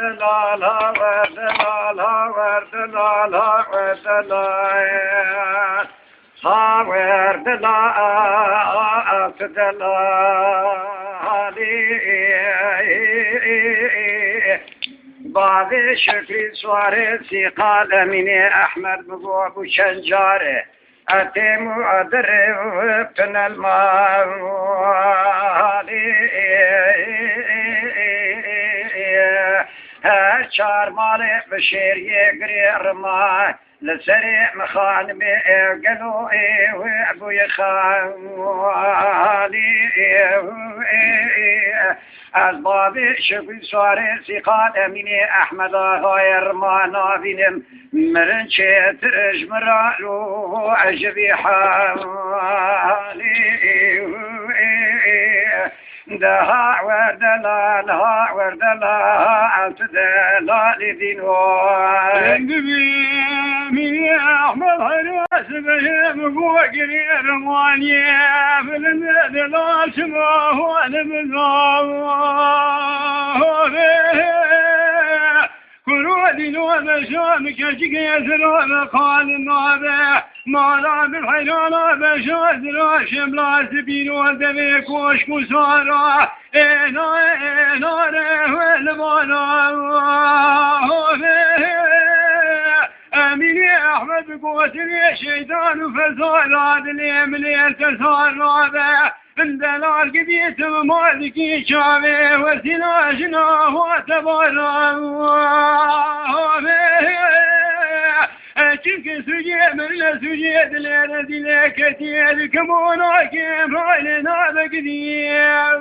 لا لا ورد لا لا ورد لا لا ورد لا ها ورد لا أفد لا بعض شكري سواري سيقال من أحمد مبوب شنجاري أتم أدر وابتن الماء هالشار مالي بشير يقري رماي لسريع مخان بيقلو وابو يخالي أسبابي شكل سواري سيقات أميني أحمد غير ما نابينم مرن شترج مرالو عجبي حالي دها وردلا لها وردلا أتدلا لدينوي من أحمد هراس بهم وقري رمانيا فلندلا سماه ونبذاه كرودي نوبة شامك يسرى مقال النابع مالا بالحيرانا بشاد راشم لا سبين ودبك وشكو سارا اينا والبانا اميني احمد قوتني شيطان فزارات اليمني التسار رابع اندلال قبيت مالكي شامي وسناجنا وتبارا çünkü sücemerle sücedelere dile ketiye kımona kim haline bekliyor.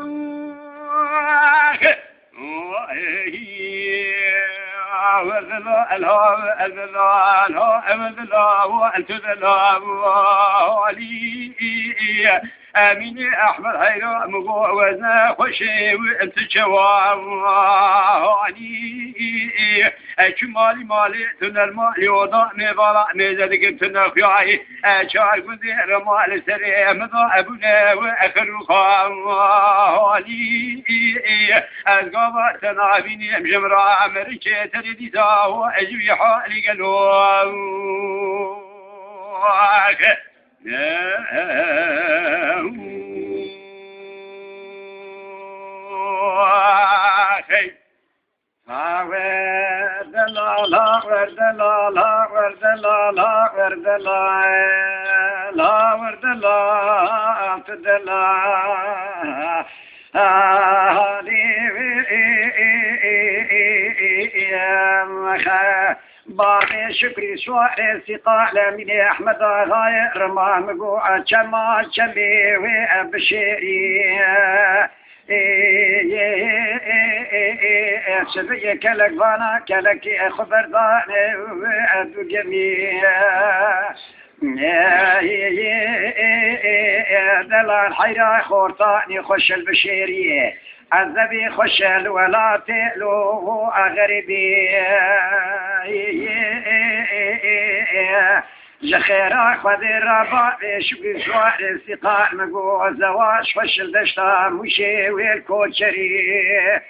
أميني أحمد هيرا مغوزنا خشي وانت جواني أكمالي مالي تنر مالي وضع مبالا ميزدك تنر خياي أشار كنت رمال سري مضا أبونا وأخر خالي أزقابا تنعبيني مجمرا أمريكي ترديسا وأجوي حالي قلوك ورد لا لا ورد لا لا ورد لا لا ورد لا لا ورد لا أفد لا باقي شكري سواري سيقال من أحمد غير ما مقوع جمع جمي وأبشيري سبي كلك بانا كلك خبر داني وأدو جميع دلال حيرا خورتاني خش البشيرية عذبي خش الولا تقلو أغربي جخيرا خذي الرباء شبي سوار استقال مقو الزواج خش الدشتا مشي والكوتشري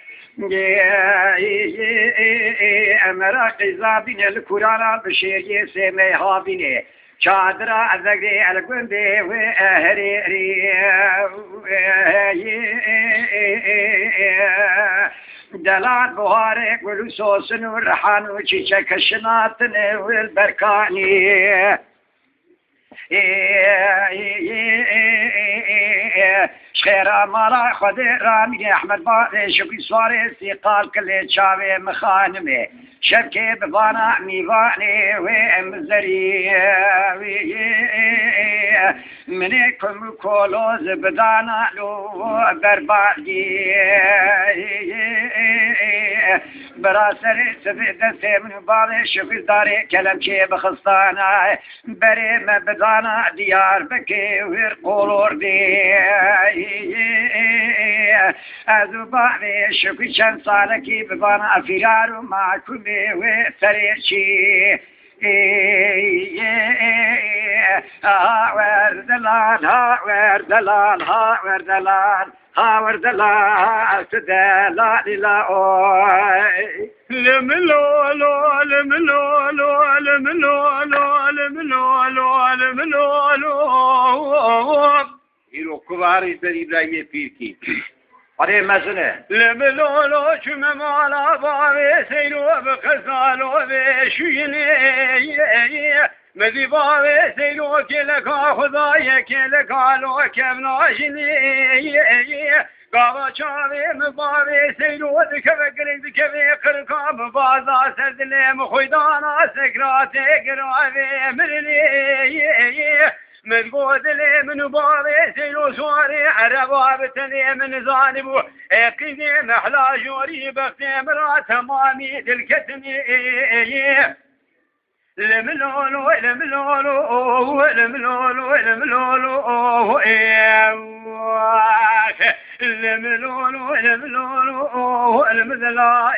أمراقي زابين الكورانا بشيري سيمي هابيني شادرا أذقي القندي وأهريري دلال بوارك ولسوس والرحان وشيشك الشناطن والبركاني شخيرا مالا خدي رامي أحمد باقي شكي سواري سيقال كل شاوي مخانمي شبكي ببانا ميواني ومزري منكم كولوز بدانا لو بربادي براسري سفيد سيمن بالي شكي داري كلام شي بخصانا بري ما بدانا ديار بكي ويرقولور دي أذباني شكي شان صالكي ببانا أفرارو معكم وثريشي وردلان ها وردلان ها وردلان ها وردلان تدلان لا اوي لملولو لملولو لملولو لملولو لملولو هيرو كباري سري ابراهيم پيركي اره مزنه لملولو چم مالا باوي سيرو بخزالو بشويني مدي باوي سيرو كلكا خدايا كلكا لو كمناجني قاوا چاوي مباوي سيرو دكبكرين دكبي قرقا مبازا سردلم خويدانا سكرات قراوي مرلي مذبوط لي من بابي سيلو سواري عربا بتني من زانبو قيدي محلا جوري بختي مرا تمامي الكتمي لملولو لملولو لملولو لملولو لملولو لملولو لمذلا